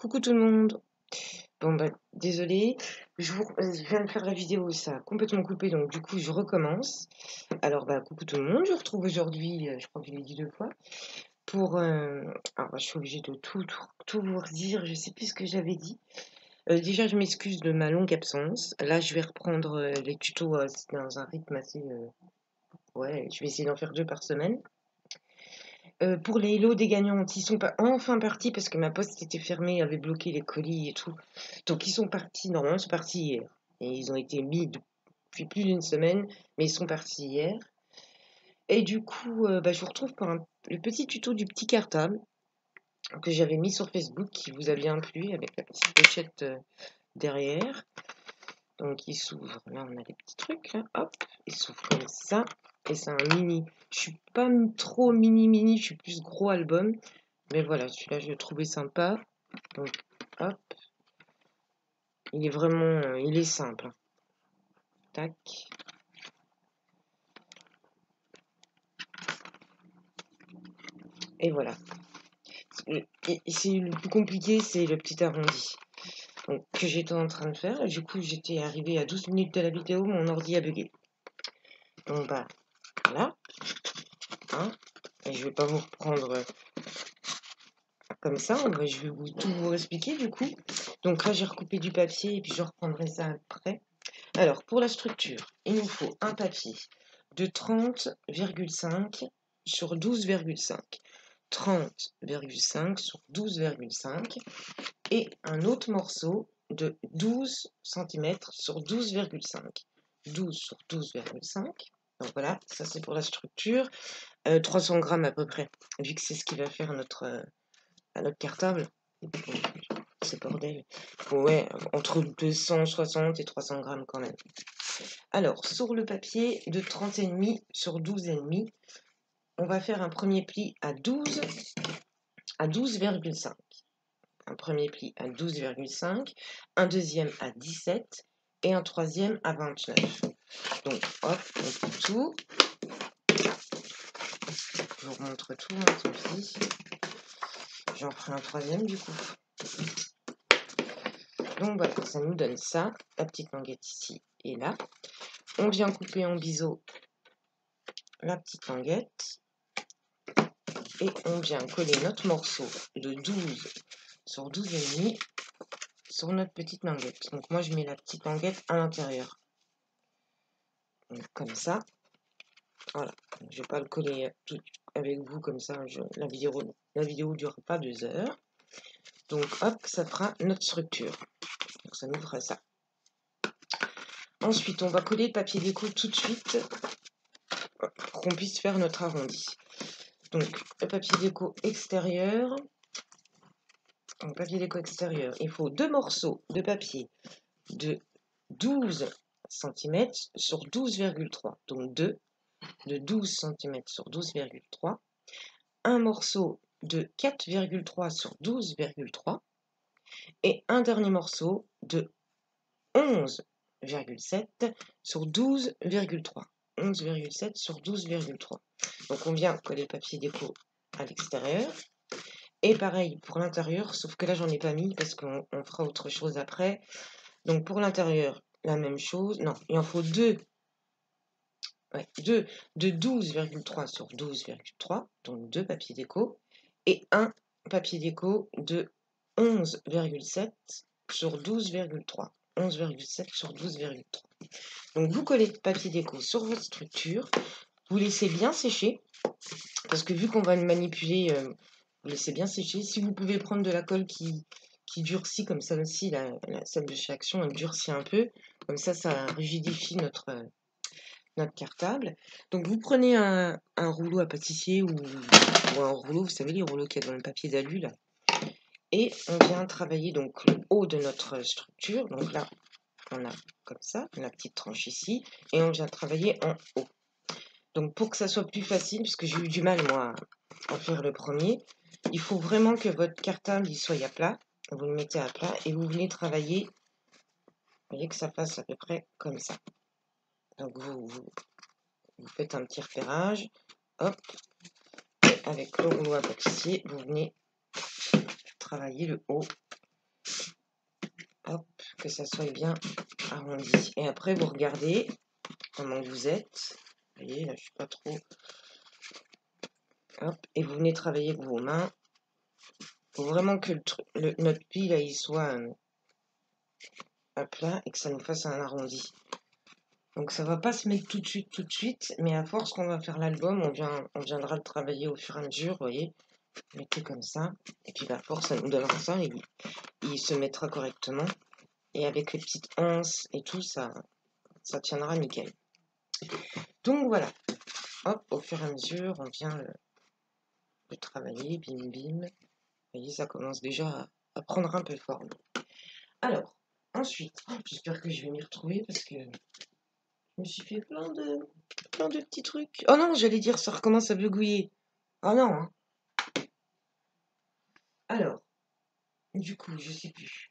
Coucou tout le monde. Bon bah désolé, je viens de faire la vidéo, ça a complètement coupé, donc du coup je recommence. Alors bah coucou tout le monde, je vous retrouve aujourd'hui, je crois que je l'ai dit 2 fois, pour alors bah, je suis obligée de tout vous redire, je sais plus ce que j'avais dit. Déjà je m'excuse de ma longue absence. Là je vais reprendre les tutos dans un rythme assez ouais, je vais essayer d'en faire 2 par semaine. Pour les lots des gagnantes, ils sont pas enfin partis parce que ma poste était fermée, avait bloqué les colis et tout. Donc ils sont partis, normalement ils sont partis hier. Et ils ont été mis depuis plus d'une semaine, mais ils sont partis hier. Et du coup, bah, je vous retrouve pour le petit tuto du petit cartable que j'avais mis sur Facebook, qui vous a bien plu, avec la petite pochette derrière. Donc il s'ouvre, là on a les petits trucs, là, hop, il s'ouvre comme ça. Et c'est un mini. Je suis pas trop mini, je suis plus gros album. Mais voilà, celui-là, je l'ai trouvé sympa. Donc, hop. Il est vraiment... il est simple. Tac. Et voilà. Le plus compliqué, c'est le petit arrondi. Donc, que j'étais en train de faire. Et du coup, j'étais arrivée à 12 minutes de la vidéo, mon ordi a bugué. Donc, bah, voilà. Hein. Et je vais pas vous reprendre comme ça. Je vais tout vous expliquer, du coup. Donc là, j'ai recoupé du papier et puis je reprendrai ça après. Alors, pour la structure, il nous faut un papier de 30,5 sur 12,5. 30,5 sur 12,5 et un autre morceau de 12 cm sur 12,5. 12 sur 12,5. Donc voilà, ça c'est pour la structure. 300 grammes à peu près, vu que c'est ce qui va faire notre cartable. C'est bordel. Ouais, entre 260 et 300 grammes quand même. Alors, sur le papier de 30,5 sur 12,5, on va faire un premier pli à 12,5. Un premier pli à 12,5, un deuxième à 17 et un troisième à 29. Donc, hop, on plie tout. Je vous remontre tout, hein, tant pis. J'en ferai un troisième du coup. Donc voilà, ça nous donne ça, la petite languette ici et là. On vient couper en biseau la petite languette et on vient coller notre morceau de 12 sur 12,5 sur notre petite languette. Donc moi je mets la petite languette à l'intérieur. Comme ça. Voilà. Je ne vais pas le coller tout avec vous comme ça. La vidéo ne dure pas 2 heures. Donc hop, ça fera notre structure. Donc ça nous fera ça. Ensuite, on va coller le papier déco tout de suite pour qu'on puisse faire notre arrondi. Donc le papier déco extérieur. Donc, papier déco extérieur, il faut 2 morceaux de papier de 12 cm sur 12,3. Donc 2 de 12 cm sur 12,3. Un morceau de 4,3 sur 12,3. Et un dernier morceau de 11,7 sur 12,3. 11,7 sur 12,3. Donc on vient coller le papier déco à l'extérieur. Et pareil pour l'intérieur, sauf que là j'en ai pas mis parce qu'on fera autre chose après. Donc pour l'intérieur, la même chose. Non, il en faut 2. Ouais, 2 de 12,3 sur 12,3, donc 2 papiers déco. Et un papier déco de 11,7 sur 12,3. 11,7 sur 12,3. Donc vous collez le papier déco sur votre structure. Vous laissez bien sécher. Parce que vu qu'on va le manipuler, vous laissez bien sécher. Si vous pouvez prendre de la colle qui durcit comme ça aussi, celle de chez Action, elle durcit un peu. Comme ça rigidifie notre cartable. Donc vous prenez un rouleau à pâtissier ou un rouleau, vous savez les rouleaux qu'il y a dans le papier d'alu là. Et on vient travailler donc le haut de notre structure. Donc là, on a comme ça, la petite tranche ici. Et on vient travailler en haut. Donc pour que ça soit plus facile, parce que j'ai eu du mal moi à faire le premier, il faut vraiment que votre cartable il soit à plat. Vous le mettez à plat et vous venez travailler. Vous voyez que ça fasse à peu près comme ça. Donc vous faites un petit repérage. Hop. Et avec le rouleau à pâtissier, vous venez travailler le haut que ça soit bien arrondi. Et après, vous regardez comment vous êtes. Vous voyez, là, je suis pas trop... Hop, et vous venez travailler avec vos mains. Il faut vraiment que notre pli, là, il soit à plat et que ça nous fasse un arrondi. Donc ça va pas se mettre tout de suite, mais à force qu'on va faire l'album, on viendra le travailler au fur et à mesure, vous voyez. Mettez comme ça, et puis à force, ça nous donnera ça, et il se mettra correctement. Et avec les petites anses et tout, ça tiendra nickel. Donc voilà, hop, au fur et à mesure, on vient le travailler, bim bim. Vous voyez, ça commence déjà à prendre un peu forme. Alors, ensuite, j'espère que je vais m'y retrouver parce que je me suis fait plein de petits trucs. Oh non, j'allais dire, ça recommence à begouiller. Oh non, hein. Alors, du coup, je sais plus.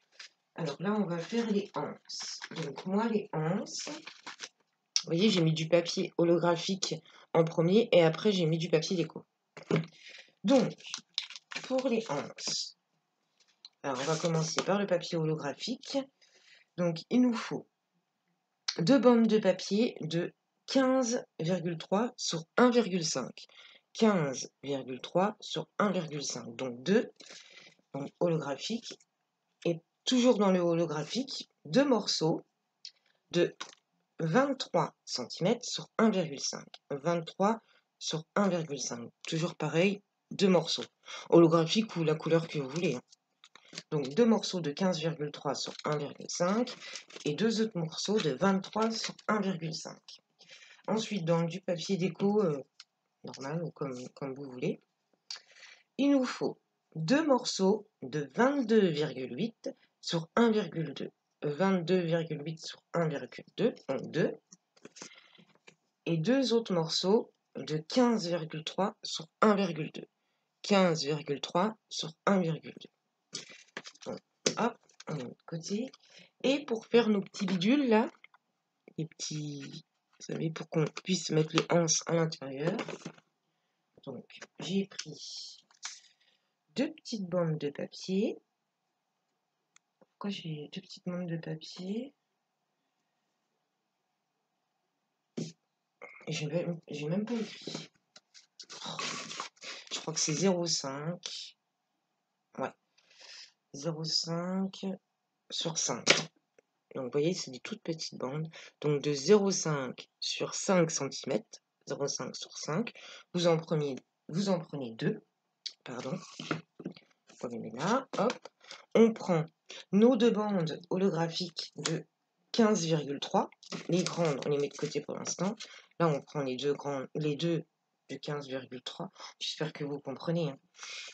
Alors là, on va faire les anses. Donc moi, les anses, vous voyez, j'ai mis du papier holographique en premier et après, j'ai mis du papier déco. Donc, pour les anses, alors on va commencer par le papier holographique. Donc, il nous faut 2 bandes de papier de 15,3 sur 1,5. 15,3 sur 1,5. Donc 2, donc holographique. Et toujours dans le holographique, 2 morceaux de 23 cm sur 1,5. 23 sur 1,5. Toujours pareil, 2 morceaux. Holographique ou la couleur que vous voulez. Donc 2 morceaux de 15,3 sur 1,5 et 2 autres morceaux de 23 sur 1,5. Ensuite, dans du papier déco normal ou comme vous voulez, il nous faut 2 morceaux de 22,8 sur 1,2. 22,8 sur 1,2, donc 2. Et 2 autres morceaux de 15,3 sur 1,2. 15,3 sur 1,2. Donc, hop, on met de côté. Et pour faire nos petits bidules là, les petits, vous savez, pour qu'on puisse mettre les anses à l'intérieur. Donc, j'ai pris 2 petites bandes de papier. Pourquoi j'ai 2 petites bandes de papier? J'ai même pas écrit. Je crois que c'est 0,5. Ouais. 0,5 sur 5. Donc, vous voyez, c'est des toutes petites bandes. Donc, de 0,5 sur 5 cm. 0,5 sur 5. Vous en prenez 2. Pardon. On les met là. Hop. On prend nos 2 bandes holographiques de 15,3. Les grandes, on les met de côté pour l'instant. Là, on prend les deux de 15,3. J'espère que vous comprenez. Hein.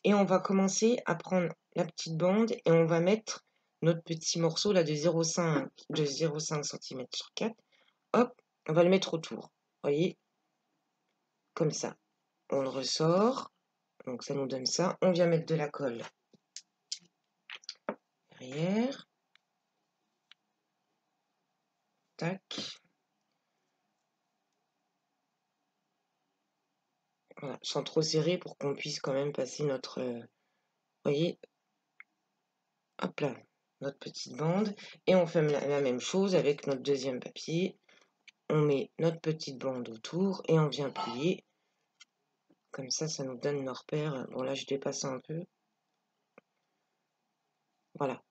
Et on va commencer à prendre la petite bande et on va mettre notre petit morceau là de 0,5 cm sur 4. Hop, on va le mettre autour. Vous voyez, comme ça. On le ressort. Donc ça nous donne ça. On vient mettre de la colle derrière. Tac. Voilà, sans trop serrer pour qu'on puisse quand même passer notre... voyez, hop là, notre petite bande. Et on fait la même chose avec notre deuxième papier. On met notre petite bande autour et on vient plier. Comme ça nous donne nos repères. Bon, là, je dépasse un peu. Voilà.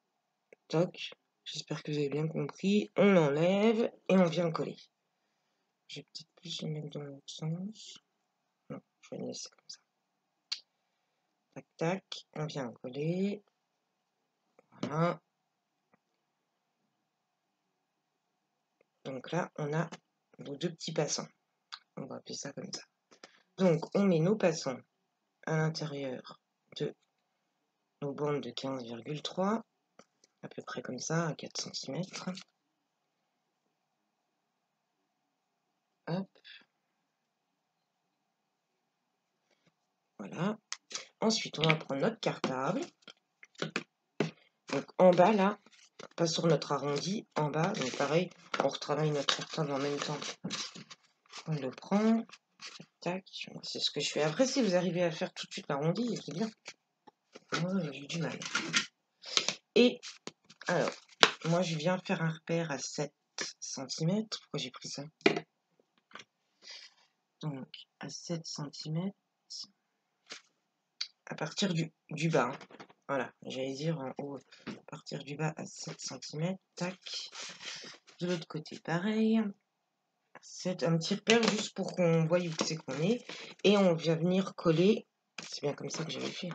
Toc. J'espère que vous avez bien compris. On enlève et on vient coller. Je vais peut-être plus le mettre dans l'autre sens. Non, je vais le laisser comme ça. Tac, tac. On vient coller. Voilà. Donc là, on a nos 2 petits passants. On va appeler ça comme ça. Donc, on met nos passants à l'intérieur de nos bandes de 15,3, à peu près comme ça, à 4 cm. Hop. Voilà. Ensuite, on va prendre notre cartable. Donc, en bas, là, pas sur notre arrondi, en bas. Donc, pareil, on retravaille notre cartable en même temps. On le prend. Tac. C'est ce que je fais. Après, si vous arrivez à faire tout de suite l'arrondi, c'est bien. Moi, j'ai du mal. Et, alors, moi je viens faire un repère à 7 cm. Pourquoi j'ai pris ça? Donc à 7 cm à partir du bas. Hein. Voilà, j'allais dire en haut, à partir du bas à 7 cm. Tac. De l'autre côté, pareil. C'est un petit repère juste pour qu'on voie où c'est qu'on est. Et on vient venir coller. C'est bien comme ça que j'avais fait.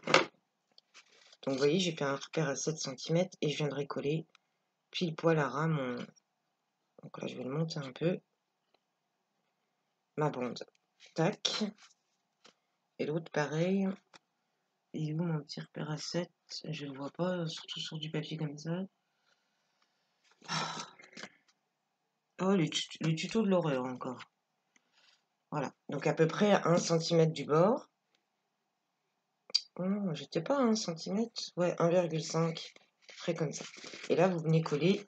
Donc vous voyez, j'ai fait un repère à 7 cm et je viendrai coller pile poil à ras mon... Donc là, je vais le monter un peu. Ma bande. Tac. Et l'autre, pareil. Il est où mon petit repère à 7? Je ne le vois pas, surtout sur du papier comme ça. Oh, les tutos de l'horreur encore. Voilà. Donc à peu près à 1 cm du bord. Oh, j'étais pas à 1 cm. Ouais, 1,5. Près comme ça. Et là, vous venez coller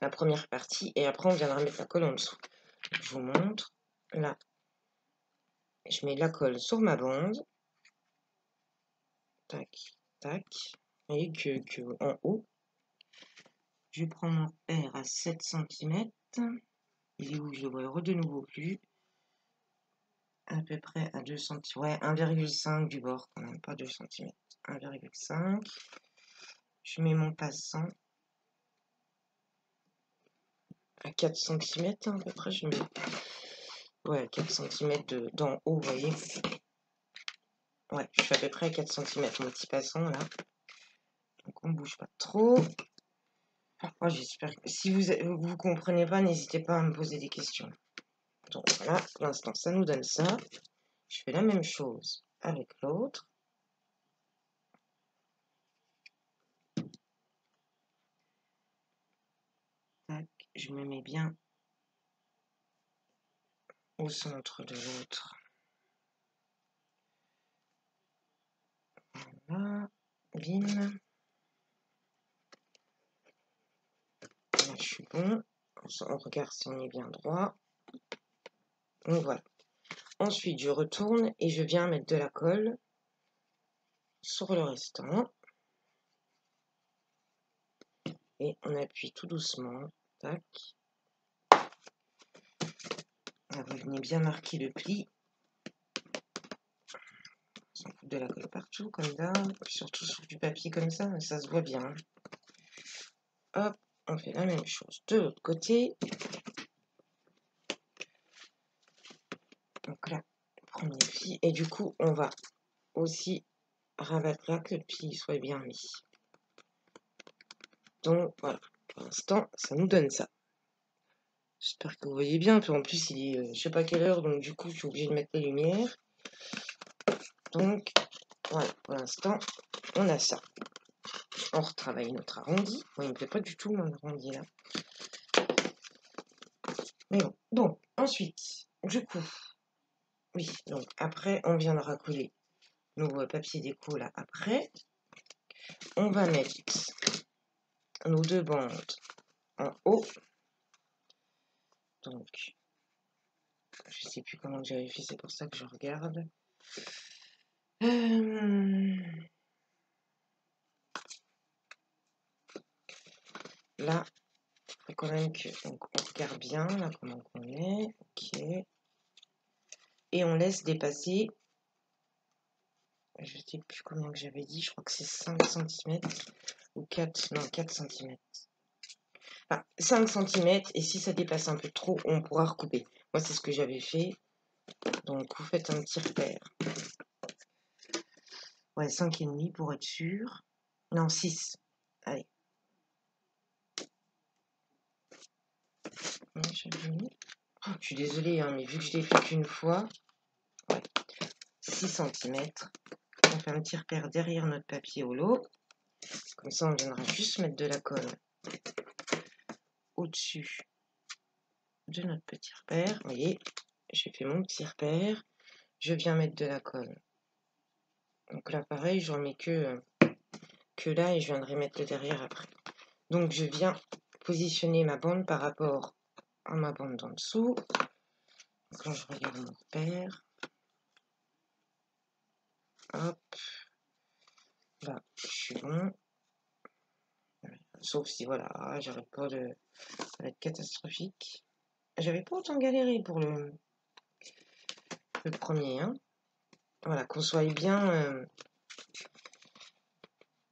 la première partie. Et après, on viendra mettre la colle en dessous. Je vous montre. Là. Je mets la colle sur ma bande. Tac, tac. Vous voyez que en haut, je prends mon R à 7 cm. Il est où? Je le vois de nouveau plus. À peu près à 2 cm. Ouais, 1,5 du bord quand même, pas 2 cm. 1,5. Je mets mon passant à 4 cm à peu près. Je mets ouais, 4 cm d'en haut, vous voyez. Ouais, je suis à peu près à 4 cm mon petit passant là. Donc on ne bouge pas trop. Oh, j'espère que si vous comprenez pas, n'hésitez pas à me poser des questions. Donc voilà, pour l'instant, ça nous donne ça. Je fais la même chose avec l'autre. Je me mets bien au centre de l'autre. Voilà, bim. Là, je suis bon. On regarde si on est bien droit. Donc voilà. Ensuite, je retourne et je viens mettre de la colle sur le restant. Et on appuie tout doucement. Tac. Là, vous venez bien marquer le pli. On fout de la colle partout, comme ça. Surtout sur du papier comme ça se voit bien. Hop, on fait la même chose de l'autre côté. Donc là, premier pli. Et du coup, on va aussi rabattre là que le pli soit bien mis. Donc voilà, pour l'instant, ça nous donne ça. J'espère que vous voyez bien. Puis en plus, il est je sais pas quelle heure, donc du coup, je suis obligée de mettre les lumières. Donc voilà, pour l'instant, on a ça. On retravaille notre arrondi. Bon, il me plaît pas du tout mon arrondi là. Mais bon, donc ensuite, du coup, oui, donc après, on viendra coller nos papiers déco là après. On va mettre nos deux bandes en haut. Donc, je sais plus comment j'avais fait, c'est pour ça que je regarde. Là, il faut quand même que on regarde bien là comment on est. Ok. Et on laisse dépasser. Je ne sais plus combien que j'avais dit, je crois que c'est 5 cm ou 4, non 4 cm. Enfin, 5 cm et si ça dépasse un peu trop, on pourra recouper. Moi, c'est ce que j'avais fait. Donc, vous faites un petit repère. Ouais, 5,5 pour être sûr. Non, 6. Allez. Oh, je suis désolée, hein, mais vu que je l'ai fait qu'une fois, ouais, 6 cm. On fait un petit repère derrière notre papier holo. Comme ça, on viendra juste mettre de la colle au-dessus de notre petit repère. Vous voyez, j'ai fait mon petit repère. Je viens mettre de la colle. Donc là, pareil, j'en mets que là et je viendrai mettre le derrière après. Donc, je viens positionner ma bande par rapport à ma bande d'en dessous. Quand je regarde mon repère, hop, là, je suis bon. Sauf si, voilà, j'arrête pas de... Ça va être catastrophique. J'avais pas autant galéré pour le premier, hein. Voilà, qu'on soit bien,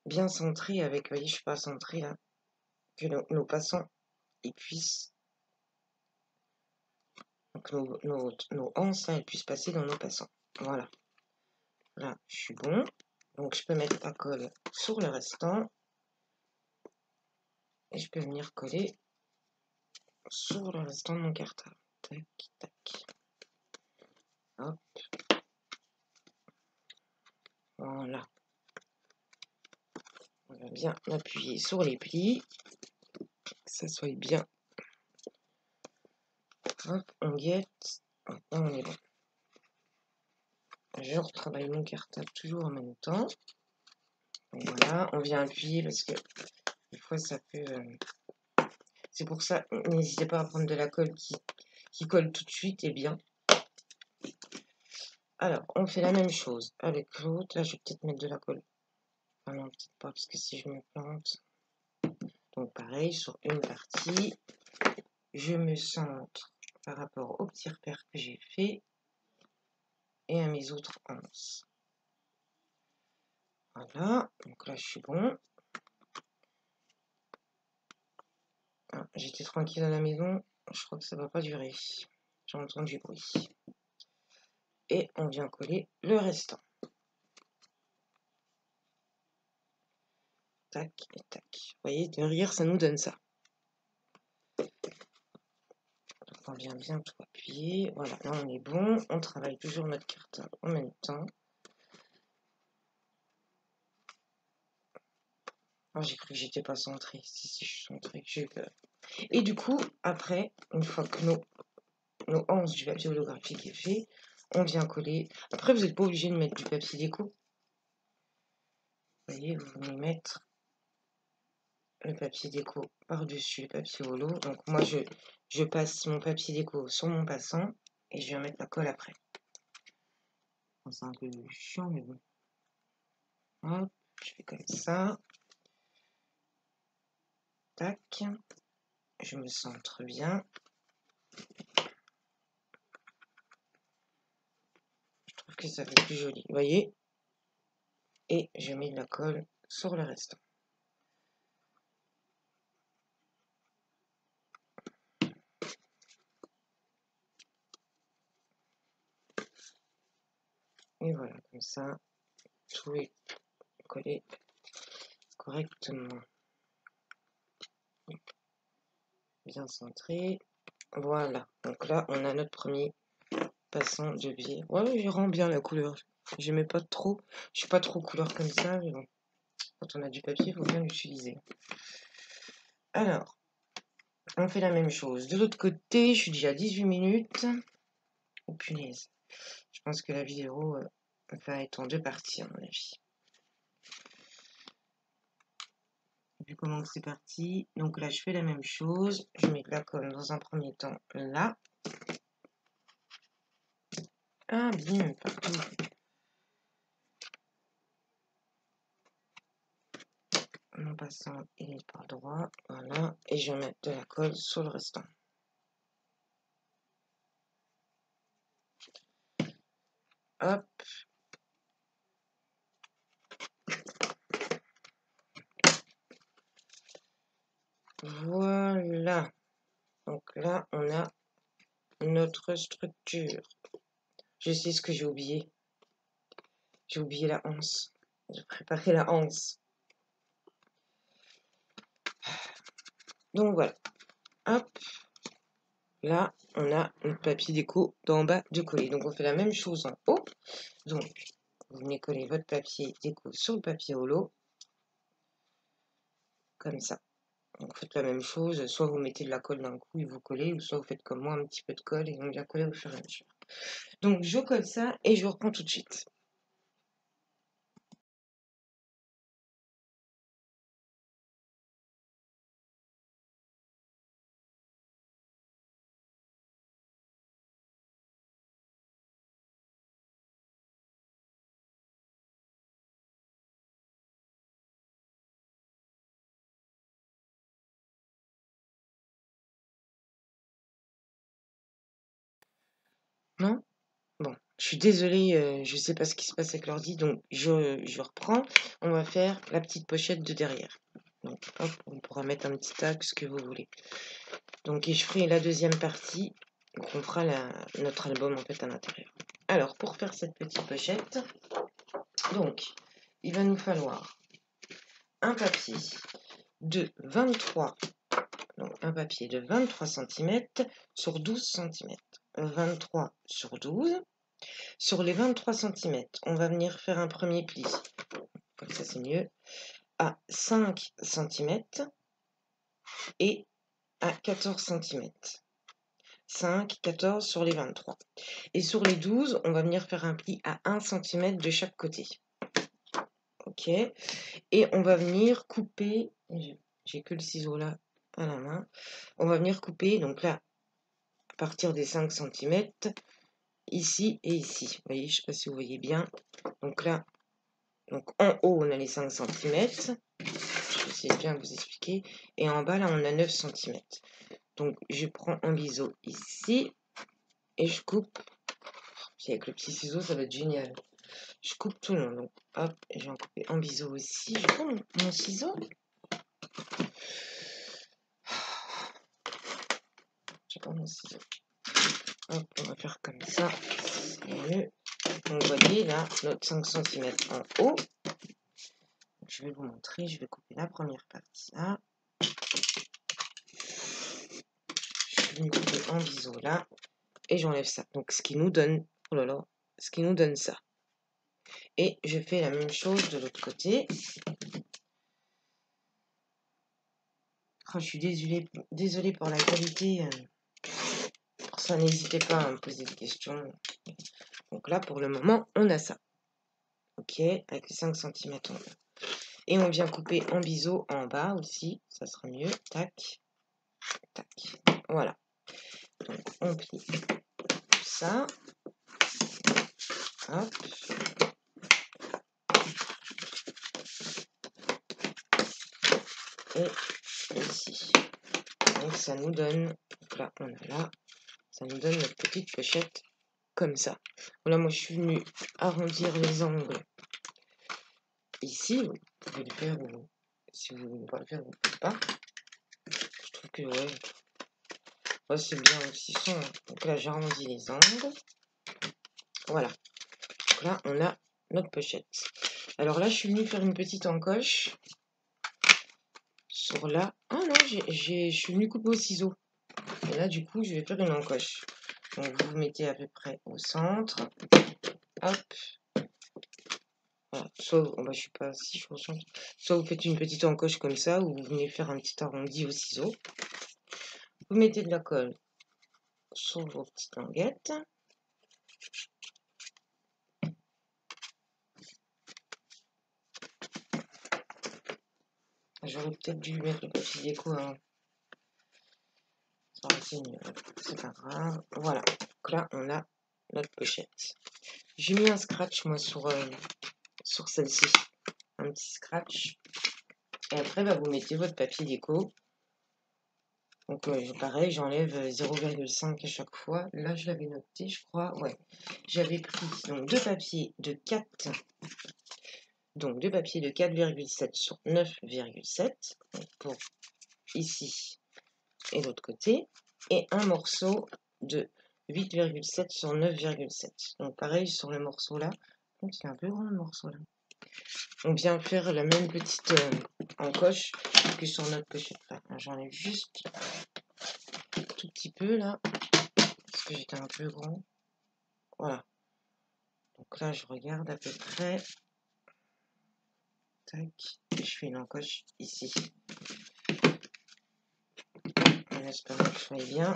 bien centré avec... Vous voyez, je suis pas centré là. Que nos passants, ils puissent... Donc nos anses, là, elles puissent passer dans nos passants. Voilà. Là, je suis bon. Donc, je peux mettre la colle sur le restant. Et je peux venir coller sur le restant de mon cartable. Tac, tac. Hop. Voilà. On va bien appuyer sur les plis. Que ça soit bien. Hop, on guette. Maintenant, on est bon. Je retravaille mon cartable toujours en même temps. Donc voilà, on vient appuyer parce que des fois ça peut... C'est pour ça, n'hésitez pas à prendre de la colle qui colle tout de suite et bien. Alors, on fait la même chose avec l'autre. Là, je vais peut-être mettre de la colle. Ah non, peut-être pas, parce que si je me plante... Donc pareil, sur une partie, je me centre par rapport au petit repère que j'ai fait et à mes autres anses. Voilà, donc là je suis bon. Ah, j'étais tranquille à la maison, je crois que ça va pas durer. J'entends du bruit. Et on vient coller le restant. Tac et tac. Vous voyez, derrière, ça nous donne ça. Donc on vient bien tout appuyer. Voilà, là on est bon. On travaille toujours notre cartable en même temps. Oh, j'ai cru que j'étais pas centrée. Si, je suis centrée, j'ai eu peur. Et du coup, après, une fois que nos anses du papier holographique est fait, on vient coller. Après, vous n'êtes pas obligé de mettre du papier déco. Vous voyez, vous venez mettre le papier déco par-dessus le papier holo. Donc moi, je passe mon papier déco sur mon passant et je viens mettre la colle après. Bon, c'est un peu chiant, mais bon. Hop, je fais comme ça. Tac. Je me centre bien. Je trouve que ça fait plus joli. Vous voyez? Et je mets de la colle sur le restant. Et voilà, comme ça, tout est collé correctement. Bien centré. Voilà. Donc là, on a notre premier passant de biais. Ouais, je rends bien la couleur. J'aimais pas trop. Je suis pas trop couleur comme ça, mais bon. Quand on a du papier, il faut bien l'utiliser. Alors, on fait la même chose. De l'autre côté, je suis déjà à 18 minutes. Oh punaise. Je pense que la vidéo va être en deux parties, à mon avis. Vu comment c'est parti. Donc là, je fais la même chose. Je mets de la colle dans un premier temps là. Ah, bim, partout. Mon passant, il est pas droit. Voilà. Et je vais mettre de la colle sur le restant. Hop. Voilà. Donc là, on a notre structure. Je sais ce que j'ai oublié. J'ai oublié la anse. J'ai préparé la anse. Donc voilà. Hop. Là, on a notre papier déco d'en bas de coller. Donc on fait la même chose en haut. Donc, vous venez coller votre papier déco sur le papier holo. Comme ça. Donc vous faites la même chose. Soit vous mettez de la colle d'un coup et vous collez, ou soit vous faites comme moi un petit peu de colle et on vient coller au fur et à mesure. Donc je colle ça et je reprends tout de suite. Bon, je suis désolée, je sais pas ce qui se passe avec l'ordi, donc je reprends. On va faire la petite pochette de derrière. Donc, hop, on pourra mettre un petit tag, ce que vous voulez. Donc, et je ferai la deuxième partie. Donc, on fera notre album en fait à l'intérieur. Alors, pour faire cette petite pochette, donc, il va nous falloir un papier de 23, donc un papier de 23 cm sur 12 cm. 23 sur 12. Sur les 23 cm, on va venir faire un premier pli, comme ça c'est mieux, à 5 cm et à 14 cm. 5, 14 sur les 23. Et sur les 12, on va venir faire un pli à 1 cm de chaque côté. Ok. Et on va venir couper, j'ai que le ciseau là à la main, on va venir couper, donc là, à partir des 5 cm, ici et ici. Vous voyez, je ne sais pas si vous voyez bien. Donc là, donc en haut, on a les 5 cm. Je vais essayer de bien vous expliquer. Et en bas, là, on a 9 cm. Donc, je prends un biseau ici et je coupe. Puis avec le petit ciseau, ça va être génial. Je coupe tout le long. Donc, hop, je vais en couper un biseau aussi. Je prends mon ciseau. J'ai pas mon ciseau. Hop, on va faire comme ça. C'est mieux. Donc, vous voyez, là, notre 5 cm en haut. Je vais vous montrer. Je vais couper la première partie là. Je vais couper un biseau là. Et j'enlève ça. Donc, ce qui nous donne, oh là là, ce qui nous donne ça. Et je fais la même chose de l'autre côté. Oh, je suis désolée pour la qualité. Pour ça, n'hésitez pas à me poser des questions. Donc là, pour le moment, on a ça. Ok, avec les 5 cm en bas. Et on vient couper en biseau en bas aussi. Ça sera mieux. Tac, tac. Voilà. Donc, on plie tout ça. Hop. Et ici. Donc, ça nous donne... Donc là, on a là. Ça nous donne notre petite pochette comme ça. Voilà, moi, je suis venue arrondir les angles ici. Vous pouvez le faire ou si vous ne voulez pas le faire, vous ne pouvez pas. Je trouve que, ouais, c'est bien aussi son. Donc là, j'arrondis les angles. Voilà. Donc là, on a notre pochette. Alors là, je suis venue faire une petite encoche sur là. Ah non, je suis venue couper au ciseau. Et là, du coup, je vais faire une encoche. Donc, vous vous mettez à peu près au centre. Hop. Voilà. Soit, oh bah, je suis pas si je au centre. Soit vous faites une petite encoche comme ça, ou vous venez faire un petit arrondi au ciseau. Vous mettez de la colle sur vos petites languettes. J'aurais peut-être dû mettre le papier déco avant. Ça aurait été mieux. C'est pas grave. Voilà. Donc là, on a notre pochette. J'ai mis un scratch, moi, sur celle-ci. Un petit scratch. Et après, bah, vous mettez votre papier déco. Donc, pareil, j'enlève 0,5 à chaque fois. Là, je l'avais noté, je crois. Ouais. J'avais pris donc deux papiers de 4. Donc, deux papiers de 4,7 sur 9,7. Pour ici et l'autre côté. Et un morceau de 8,7 sur 9,7. Donc, pareil, sur le morceau là. Donc, c'est un peu grand le morceau là. On vient faire la même petite encoche que sur notre pochette là. J'enlève juste un tout petit peu là, parce que j'étais un peu grand. Voilà. Donc là, je regarde à peu près. Tac. Et je fais une encoche ici. En espérant que je sois bien.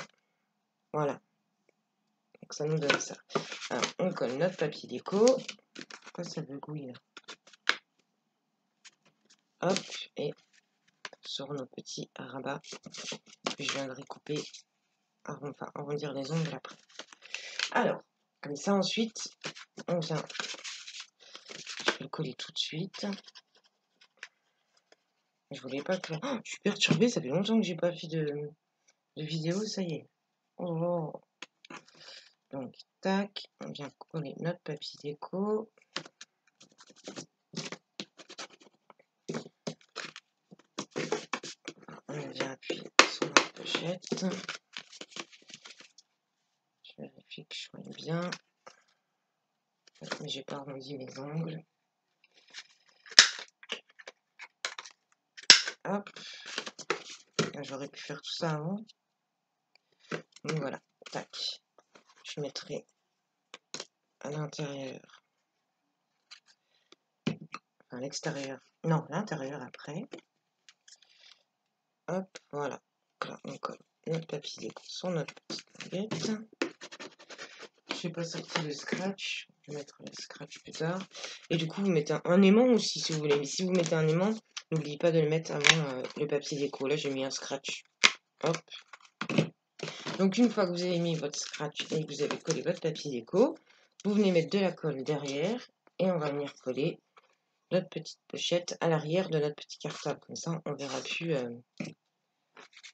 Voilà. Donc ça nous donne ça. Alors, on colle notre papier déco. Pourquoi ça begouille là? Hop. Et sur nos petits rabats que je viendrai couper, enfin arrondir les ongles après. Alors, comme ça ensuite, on vient, je vais le coller tout de suite. Je voulais pas que... Oh, je suis perturbée, ça fait longtemps que j'ai pas fait de vidéo, ça y est. Oh. Donc, tac, on vient coller notre papier déco. On vient appuyer sur notre pochette. Je vérifie que je sois bien. Mais j'ai pas arrondi mes angles. Hop. J'aurais pu faire tout ça avant. Donc voilà, tac. Je mettrai à l'intérieur. Enfin, à l'extérieur. Non, l'intérieur après. Hop, voilà. Là, on colle notre papier déco sur notre petite baguette. Je n'ai pas sorti le scratch. Je vais mettre le scratch plus tard. Et du coup, vous mettez un aimant aussi si vous voulez. Mais si vous mettez un aimant, n'oubliez pas de le mettre avant le papier déco. Là, j'ai mis un scratch. Hop. Donc, une fois que vous avez mis votre scratch et que vous avez collé votre papier déco, vous venez mettre de la colle derrière. Et on va venir coller notre petite pochette à l'arrière de notre petit cartable. Comme ça, on verra plus.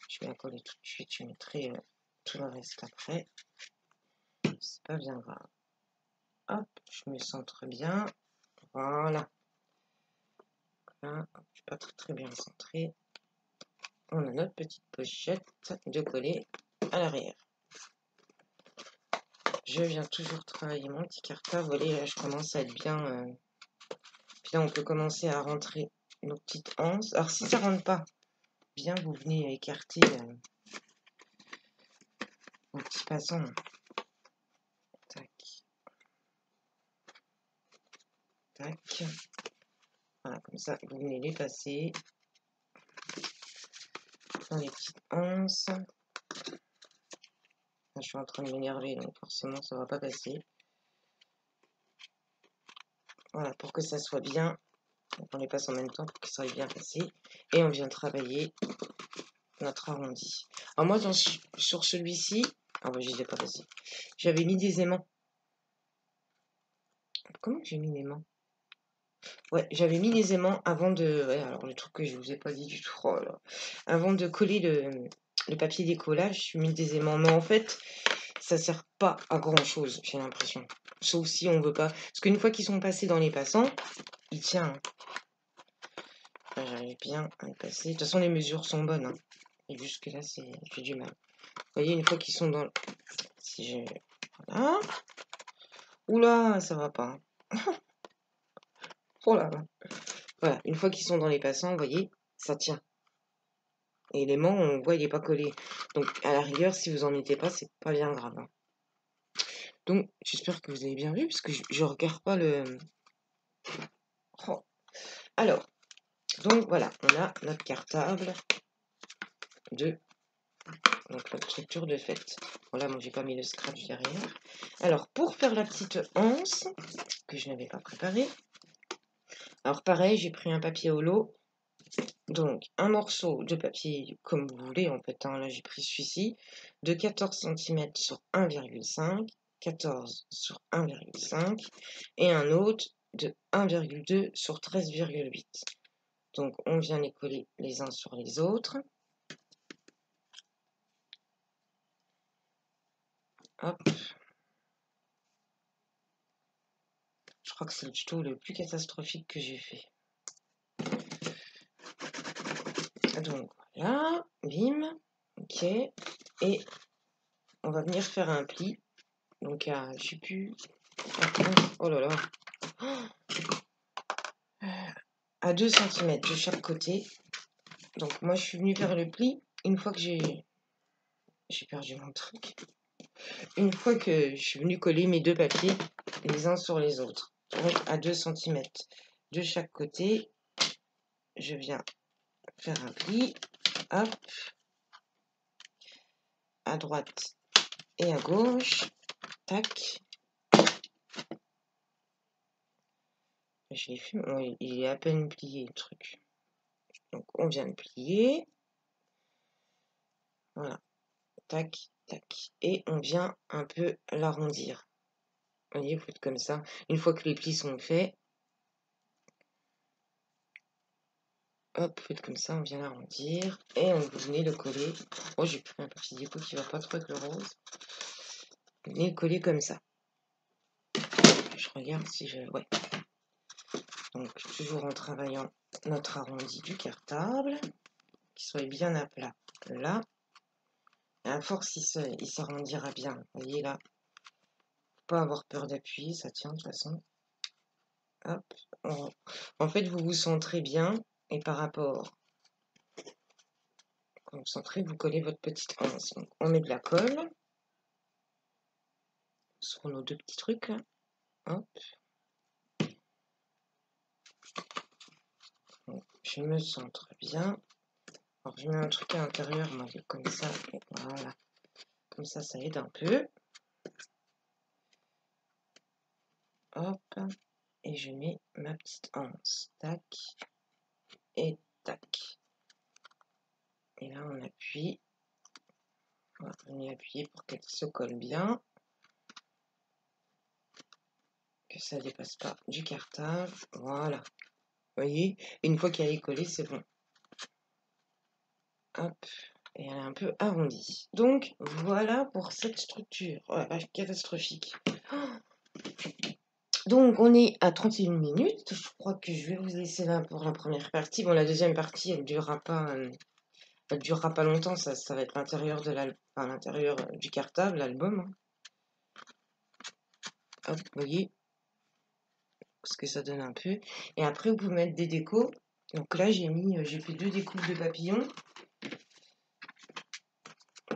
Je vais la coller tout de suite. Je mettrai tout le reste après. C'est pas bien grave. Hop, je me centre bien. Voilà. Là, je suis pas très bien centré. On a notre petite pochette de coller à l'arrière. Je viens toujours travailler mon petit cartable. Vous voyez, là, je commence à être bien. Puis là, on peut commencer à rentrer nos petites anses. Alors, si ça rentre pas bien, vous venez écarter vos petits passants. Tac. Tac. Voilà, comme ça, vous venez les passer dans les petites anses. Là, je suis en train de m'énerver, donc forcément, ça va pas passer. Voilà, pour que ça soit bien. On les passe en même temps pour que ça soit bien passé. Et on vient travailler notre arrondi. Alors moi, sur celui-ci, ah bah, je les ai pas passés. J'avais mis des aimants. Comment j'ai mis l'aimant? Ouais, j'avais mis les aimants avant de... Ouais, alors le truc que je vous ai pas dit du tout. Oh là. Avant de coller le papier décollage, je mis des aimants. Mais en fait, ça sert pas à grand chose, j'ai l'impression. Sauf si on veut pas. Parce qu'une fois qu'ils sont passés dans les passants, il tient. J'arrive bien à le passer. De toute façon, les mesures sont bonnes. Hein. Et jusque là, j'ai du mal. Vous voyez, une fois qu'ils sont dans... Si je... Voilà. Oula, ça va pas. Oh là là. Voilà, une fois qu'ils sont dans les passants, vous voyez, ça tient. Et l'aimant, on voit, il n'est pas collé. Donc, à la rigueur, si vous en mettez pas, c'est pas bien grave. Hein. Donc, j'espère que vous avez bien vu, parce que je regarde pas le... Oh. Alors, donc voilà, on a notre cartable de... Donc, notre structure de fête. Voilà, moi, j'ai pas mis le scratch derrière. Alors, pour faire la petite anse, que je n'avais pas préparée, alors pareil, j'ai pris un papier holo. Donc, un morceau de papier, comme vous voulez, en fait, hein, là j'ai pris celui-ci, de 14 cm sur 1,5, 14 sur 1,5, et un autre de 1,2 sur 13,8. Donc, on vient les coller les uns sur les autres. Hop. Je crois que c'est le tuto le plus catastrophique que j'ai fait. Donc, voilà, bim, ok, et on va venir faire un pli. Donc, je sais plus. Oh là là. À 2 cm de chaque côté. Donc, moi, je suis venue faire le pli. Une fois que j'ai perdu mon truc. Une fois que je suis venue coller mes deux papiers les uns sur les autres. Donc, à 2 cm de chaque côté, je viens faire un pli. Hop. À droite et à gauche. Tac. Je l'ai fait, il est à peine plié le truc. Donc on vient le plier. Voilà. Tac, tac. Et on vient un peu l'arrondir. Vous voyez, vous faites comme ça. Une fois que les plis sont faits, hop, vous faites comme ça, on vient l'arrondir. Et vous venez le coller. Oh, j'ai pris un papier déco qui va pas trop avec le rose. Vous venez le coller comme ça. regarde si je... Ouais. Donc, toujours en travaillant notre arrondi du cartable, qu'il soit bien à plat là. Et à force, il s'arrondira bien. Vous voyez là, faut pas avoir peur d'appuyer, ça tient de toute façon. Hop. En fait, vous vous centrez bien et par rapport, quand vous centrez, vous collez votre petite anse. Donc, on met de la colle sur nos deux petits trucs là. Hop. Donc, je me centre bien. Alors, je mets un truc à l'intérieur, moi, comme ça. Voilà. Comme ça aide un peu. Hop. Et je mets ma petite anse. Tac. Et tac. Et là, on appuie. On va venir appuyer pour qu'elle se colle bien. Que ça ne dépasse pas du cartable. Voilà. Vous voyez, une fois qu'elle est collée, c'est bon. Hop. Et elle est un peu arrondie. Donc, voilà pour cette structure. Voilà, catastrophique. Donc, on est à 31 minutes. Je crois que je vais vous laisser là pour la première partie. Bon, la deuxième partie, elle ne durera pas... Elle durera pas longtemps, ça va être l'intérieur de l'intérieur du cartable, l'album. Hein. Hop, vous voyez ce que ça donne un peu. Et après, vous pouvez mettre des décos. Donc là, j'ai fait 2 découpes de papillons.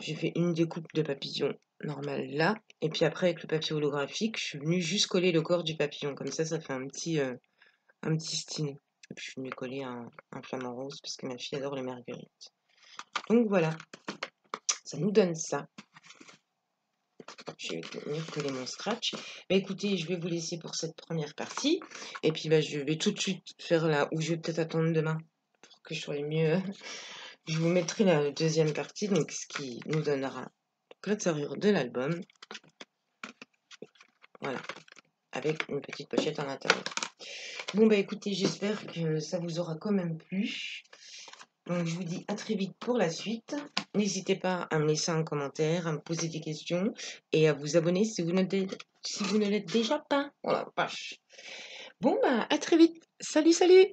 J'ai fait une découpe de papillon normale là. Et puis après, avec le papier holographique, je suis venue juste coller le corps du papillon. Comme ça fait un petit style. Et puis je suis venue coller un flamant rose parce que ma fille adore les marguerites. Donc voilà, ça nous donne ça. Je vais venir coller mon scratch. Mais écoutez, je vais vous laisser pour cette première partie. Et puis je vais tout de suite faire là, ou je vais peut-être attendre demain pour que je sois mieux. Je vous mettrai la deuxième partie, donc ce qui nous donnera l'intérieur de l'album. Voilà, avec une petite pochette à l'intérieur. Bon écoutez, j'espère que ça vous aura quand même plu. Donc je vous dis à très vite pour la suite. N'hésitez pas à me laisser un commentaire, à me poser des questions et à vous abonner si vous ne l'êtes déjà pas. Oh la vache. Bon à très vite. Salut, salut!